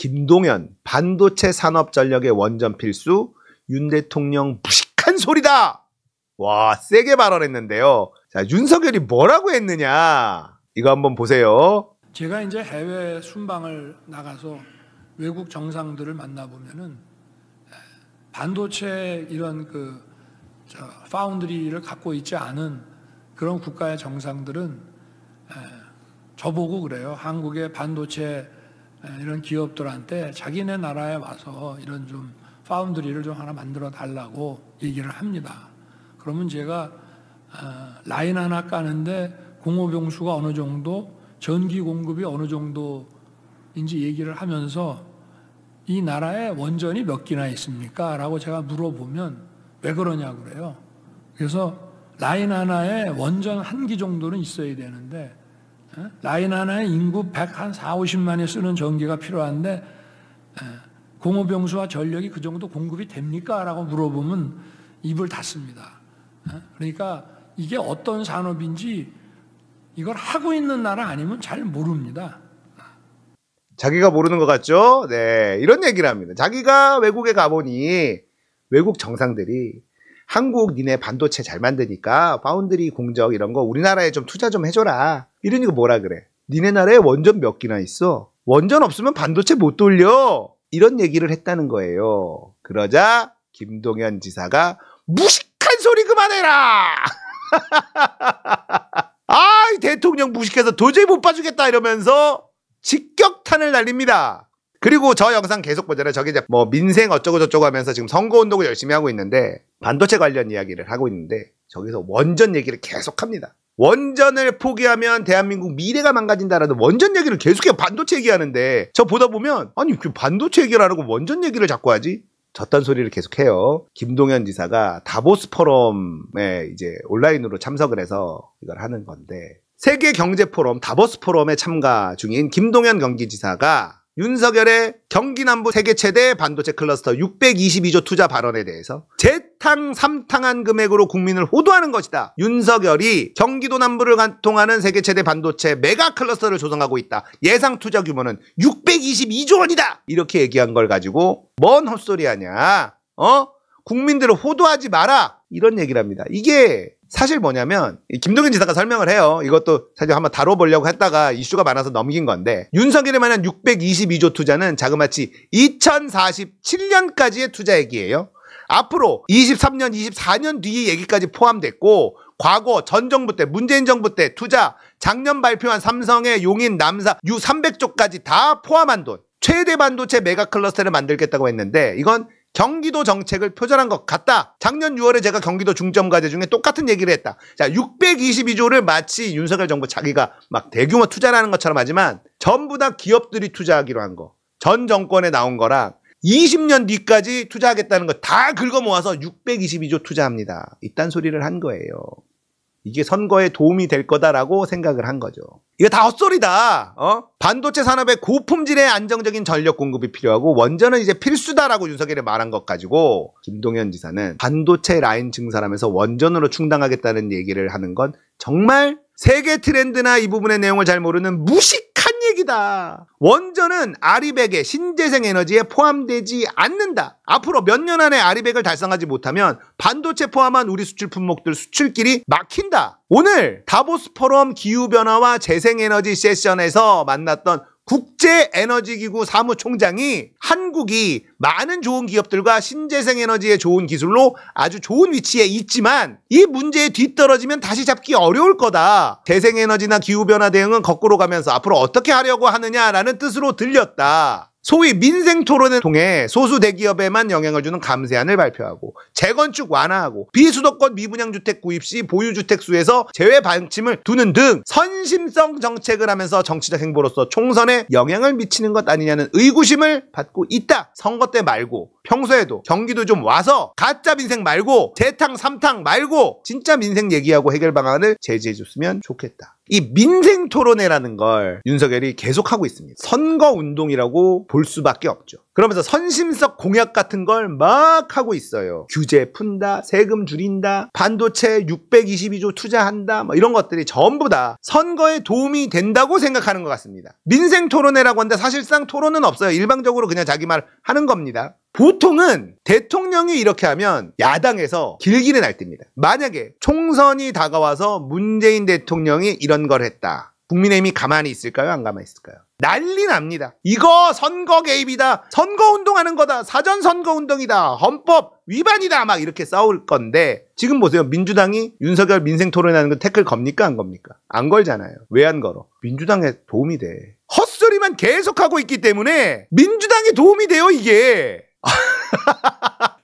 김동연 반도체 산업 전력의 원전 필수, 윤 대통령 무식한 소리다. 와, 세게 발언했는데요. 자, 윤석열이 뭐라고 했느냐, 이거 한번 보세요. 제가 이제 해외 순방을 나가서 외국 정상들을 만나보면은 반도체 이런 파운드리를 갖고 있지 않은 그런 국가의 정상들은 저보고 그래요. 한국의 반도체 이런 기업들한테 자기네 나라에 와서 이런 좀 파운드리를 좀 하나 만들어 달라고 얘기를 합니다. 그러면 제가 라인 하나 까는데 공호병수가 어느 정도, 전기 공급이 어느 정도인지 얘기를 하면서 이 나라에 원전이 몇 기나 있습니까? 라고 제가 물어보면 왜 그러냐고 그래요. 그래서 라인 하나에 원전 1기 정도는 있어야 되는데 라인 하나에 인구 140~50만이 쓰는 전기가 필요한데 공호병수와 전력이 그 정도 공급이 됩니까? 라고 물어보면 입을 닫습니다. 그러니까 이게 어떤 산업인지 이걸 하고 있는 나라 아니면 잘 모릅니다. 자기가 모르는 것 같죠? 네, 이런 얘기를 합니다. 자기가 외국에 가보니 외국 정상들이 한국 니네 반도체 잘 만드니까 파운드리 공정 이런 거 우리나라에 좀 투자 좀 해줘라. 이러니까 뭐라 그래? 니네 나라에 원전 몇 기나 있어? 원전 없으면 반도체 못 돌려. 이런 얘기를 했다는 거예요. 그러자 김동연 지사가 무식한 소리 그만해라. 아, 이 대통령 무식해서 도저히 못 봐주겠다 이러면서 직격탄을 날립니다. 그리고 저 영상 계속 보잖아요. 저기 이제 뭐 민생 어쩌고 저쩌고 하면서 지금 선거운동을 열심히 하고 있는데 반도체 관련 이야기를 하고 있는데 저기서 원전 얘기를 계속합니다. 원전을 포기하면 대한민국 미래가 망가진다라는 원전 얘기를 계속해요. 반도체 얘기하는데 저 보다 보면 아니 그 반도체 얘기를 안 하고 원전 얘기를 자꾸 하지? 저딴 소리를 계속해요. 김동연 지사가 다보스 포럼에 이제 온라인으로 참석을 해서 이걸 하는 건데 세계경제포럼 다보스 포럼에 참가 중인 김동연 경기지사가 윤석열의 경기 남부 세계 최대 반도체 클러스터 622조 투자 발언에 대해서 재탕 삼탕한 금액으로 국민을 호도하는 것이다. 윤석열이 경기도 남부를 관통하는 세계 최대 반도체 메가 클러스터를 조성하고 있다. 예상 투자 규모는 622조 원이다. 이렇게 얘기한 걸 가지고 뭔 헛소리 하냐. 국민들을 호도하지 마라. 이런 얘기를 합니다. 이게 사실 뭐냐면 김동연 지사가 설명을 해요. 이것도 사실 한번 다뤄보려고 했다가 이슈가 많아서 넘긴 건데 윤석열이 말한 622조 투자는 자그마치 2047년까지의 투자액이에요. 앞으로 23년, 24년 뒤 얘기까지 포함됐고 과거 전 정부 때 문재인 정부 때 투자 작년 발표한 삼성의 용인 남사 U300조까지 다 포함한 돈 최대 반도체 메가 클러스터를 만들겠다고 했는데 이건 경기도 정책을 표절한 것 같다. 작년 6월에 제가 경기도 중점과제 중에 똑같은 얘기를 했다. 자, 622조를 마치 윤석열 정부 자기가 막 대규모 투자라는 것처럼 하지만 전부 다 기업들이 투자하기로 한 거. 전 정권에 나온 거랑 20년 뒤까지 투자하겠다는 거 다 긁어 모아서 622조 투자합니다. 이딴 소리를 한 거예요. 이게 선거에 도움이 될 거다라고 생각을 한 거죠. 이거 다 헛소리다. 반도체 산업에 고품질의 안정적인 전력 공급이 필요하고 원전은 이제 필수다라고 윤석열이 말한 것 가지고 김동연 지사는 반도체 라인 증설하면서 원전으로 충당하겠다는 얘기를 하는 건 정말 세계 트렌드나 이 부분의 내용을 잘 모르는 무식한 얘기다. 원전은 아리백의 신재생 에너지에 포함되지 않는다. 앞으로 몇 년 안에 아리백을 달성하지 못하면 반도체 포함한 우리 수출 품목들 수출길이 막힌다. 오늘 다보스 포럼 기후변화와 재생에너지 세션에서 만났던 국제에너지기구 사무총장이 한국이 많은 좋은 기업들과 신재생에너지의 좋은 기술로 아주 좋은 위치에 있지만 이 문제에 뒤떨어지면 다시 잡기 어려울 거다. 재생에너지나 기후변화 대응은 거꾸로 가면서 앞으로 어떻게 하려고 하느냐라는 뜻으로 들렸다. 소위 민생 토론을 통해 소수 대기업에만 영향을 주는 감세안을 발표하고 재건축 완화하고 비수도권 미분양 주택 구입 시 보유주택 수에서 제외 방침을 두는 등 선심성 정책을 하면서 정치적 행보로서 총선에 영향을 미치는 것 아니냐는 의구심을 받고 있다. 선거 때 말고 평소에도 경기도 좀 와서 가짜 민생 말고 재탕 삼탕 말고 진짜 민생 얘기하고 해결 방안을 제시해줬으면 좋겠다. 이 민생 토론회라는 걸 윤석열이 계속하고 있습니다. 선거 운동이라고 볼 수밖에 없죠. 그러면서 선심성 공약 같은 걸 막 하고 있어요. 규제 푼다, 세금 줄인다, 반도체 622조 투자한다, 뭐 이런 것들이 전부 다 선거에 도움이 된다고 생각하는 것 같습니다. 민생 토론회라고 하는데 사실상 토론은 없어요. 일방적으로 그냥 자기 말 하는 겁니다. 보통은 대통령이 이렇게 하면 야당에서 길길이 날립니다. 만약에 총선이 다가와서 문재인 대통령이 이런 걸 했다. 국민의힘이 가만히 있을까요? 안 가만히 있을까요? 난리 납니다. 이거 선거 개입이다. 선거 운동하는 거다. 사전 선거 운동이다. 헌법 위반이다. 막 이렇게 싸울 건데 지금 보세요. 민주당이 윤석열 민생 토론하는 거 태클 겁니까? 안 겁니까? 안 걸잖아요. 왜 안 걸어? 민주당에 도움이 돼. 헛소리만 계속하고 있기 때문에 민주당에 도움이 돼요, 이게.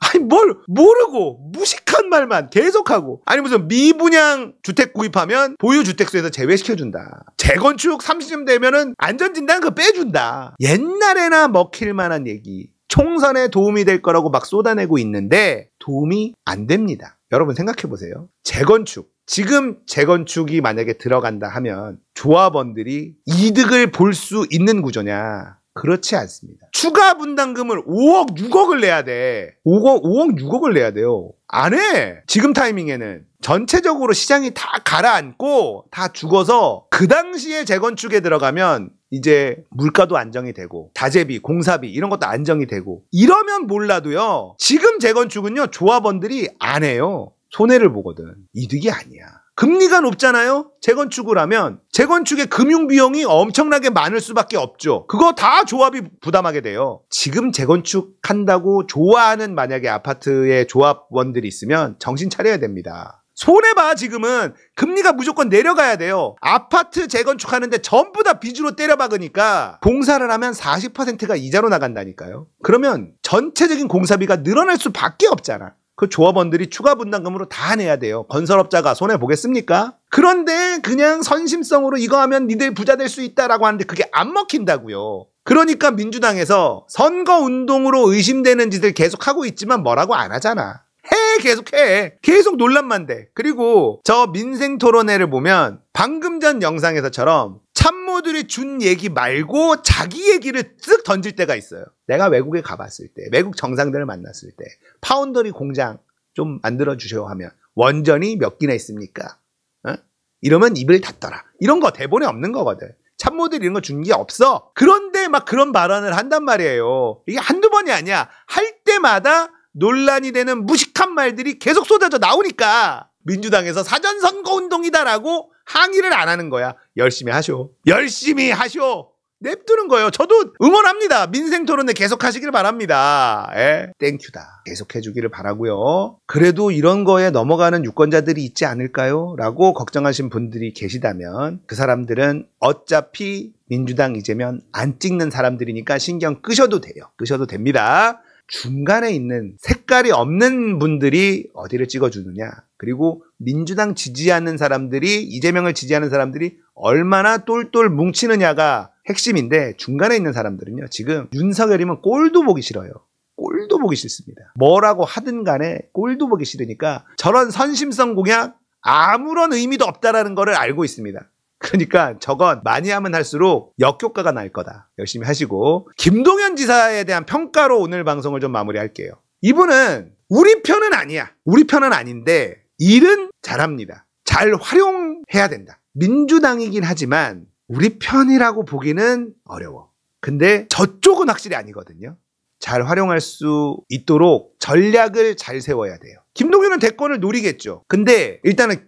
아니 뭘 모르고 무식한 말만 계속하고. 아니 무슨 미분양 주택 구입하면 보유주택수에서 제외시켜준다. 재건축 30년 되면은 안전진단 그거 빼준다. 옛날에나 먹힐 만한 얘기. 총선에 도움이 될 거라고 막 쏟아내고 있는데 도움이 안 됩니다. 여러분 생각해보세요. 재건축. 지금 재건축이 만약에 들어간다 하면 조합원들이 이득을 볼 수 있는 구조냐? 그렇지 않습니다. 추가 분담금을 5억, 6억을 내야 돼. 5억, 6억을 내야 돼요. 안 해. 지금 타이밍에는. 전체적으로 시장이 다 가라앉고 다 죽어서 그 당시에 재건축에 들어가면 이제 물가도 안정이 되고 자재비, 공사비 이런 것도 안정이 되고 이러면 몰라도요. 지금 재건축은요. 조합원들이 안 해요. 손해를 보거든. 이득이 아니야. 금리가 높잖아요? 재건축을 하면 재건축의 금융비용이 엄청나게 많을 수밖에 없죠. 그거 다 조합이 부담하게 돼요. 지금 재건축한다고 좋아하는 만약에 아파트의 조합원들이 있으면 정신 차려야 됩니다. 손해봐. 지금은 금리가 무조건 내려가야 돼요. 아파트 재건축하는데 전부 다 빚으로 때려박으니까 공사를 하면 40%가 이자로 나간다니까요. 그러면 전체적인 공사비가 늘어날 수밖에 없잖아. 그 조합원들이 추가 분담금으로 다 내야 돼요. 건설업자가 손해보겠습니까? 그런데 그냥 선심성으로 이거 하면 니들 부자 될 수 있다라고 하는데 그게 안 먹힌다고요. 그러니까 민주당에서 선거운동으로 의심되는 짓을 계속하고 있지만 뭐라고 안 하잖아. 계속해. 계속 논란만 돼. 그리고 저 민생토론회를 보면 방금 전 영상에서처럼 참모들이 준 얘기 말고 자기 얘기를 쓱 던질 때가 있어요. 내가 외국에 가봤을 때, 외국 정상들을 만났을 때 파운더리 공장 좀 만들어주셔 하면 원전이 몇 기나 있습니까? 이러면 입을 닫더라. 이런 거 대본에 없는 거거든. 참모들이 이런 거 준 게 없어. 그런데 막 그런 발언을 한단 말이에요. 이게 한두 번이 아니야. 할 때마다 논란이 되는 무식한 말들이 계속 쏟아져 나오니까 민주당에서 사전선거운동이다라고 항의를 안 하는 거야. 열심히 하쇼. 열심히 하쇼. 냅두는 거예요. 저도 응원합니다. 민생토론회 계속 하시길 바랍니다. 땡큐다. 계속 해주기를 바라고요. 그래도 이런 거에 넘어가는 유권자들이 있지 않을까요? 라고 걱정하신 분들이 계시다면 그 사람들은 어차피 민주당 이재명 안 찍는 사람들이니까 신경 끄셔도 돼요. 끄셔도 됩니다. 중간에 있는 색깔이 없는 분들이 어디를 찍어주느냐. 그리고 민주당 지지하는 사람들이 이재명을 지지하는 사람들이 얼마나 똘똘 뭉치느냐가 핵심인데 중간에 있는 사람들은요. 지금 윤석열이면 꼴도 보기 싫어요. 꼴도 보기 싫습니다. 뭐라고 하든 간에 꼴도 보기 싫으니까 저런 선심성 공약 아무런 의미도 없다라는 거를 알고 있습니다. 그러니까 저건 많이 하면 할수록 역효과가 날 거다. 열심히 하시고 김동연 지사에 대한 평가로 오늘 방송을 좀 마무리할게요. 이분은 우리 편은 아니야. 우리 편은 아닌데 일은 잘합니다. 잘 활용해야 된다. 민주당이긴 하지만 우리 편이라고 보기는 어려워. 근데 저쪽은 확실히 아니거든요. 잘 활용할 수 있도록 전략을 잘 세워야 돼요. 김동연은 대권을 노리겠죠. 근데 일단은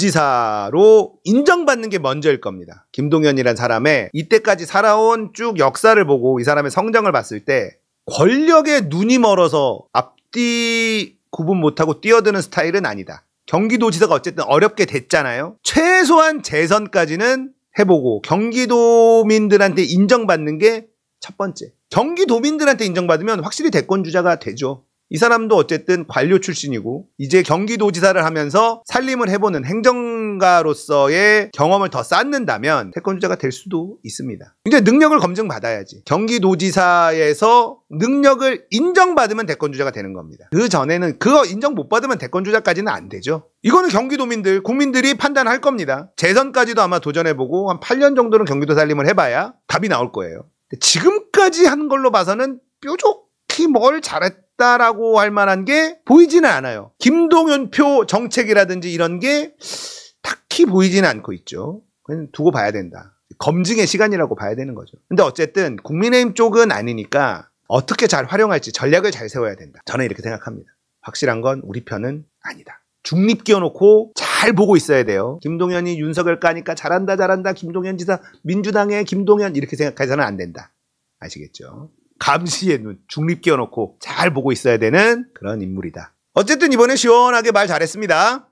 경기도지사로 인정받는 게 먼저일 겁니다. 김동연이란 사람의 이때까지 살아온 쭉 역사를 보고 이 사람의 성정을 봤을 때 권력에 눈이 멀어서 앞뒤 구분 못하고 뛰어드는 스타일은 아니다. 경기도지사가 어쨌든 어렵게 됐잖아요. 최소한 재선까지는 해보고 경기도민들한테 인정받는 게 첫 번째. 경기도민들한테 인정받으면 확실히 대권 주자가 되죠. 이 사람도 어쨌든 관료 출신이고 이제 경기도지사를 하면서 살림을 해보는 행정가로서의 경험을 더 쌓는다면 태권주자가 될 수도 있습니다. 이제 능력을 검증받아야지. 경기도지사에서 능력을 인정받으면 태권주자가 되는 겁니다. 그 전에는 그거 인정 못 받으면 태권주자까지는 안 되죠. 이거는 경기도민들, 국민들이 판단할 겁니다. 재선까지도 아마 도전해보고 한 8년 정도는 경기도 살림을 해봐야 답이 나올 거예요. 지금까지 한 걸로 봐서는 뾰족히 뭘 잘했다라고 할 만한 게 보이지는 않아요. 김동연표 정책이라든지 이런 게 딱히 보이지는 않고 있죠. 그냥 두고 봐야 된다. 검증의 시간이라고 봐야 되는 거죠. 근데 어쨌든 국민의힘 쪽은 아니니까 어떻게 잘 활용할지 전략을 잘 세워야 된다. 저는 이렇게 생각합니다. 확실한 건 우리 편은 아니다. 중립 끼워놓고 잘 보고 있어야 돼요. 김동연이 윤석열 까니까 잘한다 김동연 지사 민주당의 김동연 이렇게 생각해서는 안 된다. 아시겠죠? 감시의 눈 중립 끼워놓고 잘 보고 있어야 되는 그런 인물이다. 어쨌든 이번에 시원하게 말 잘했습니다.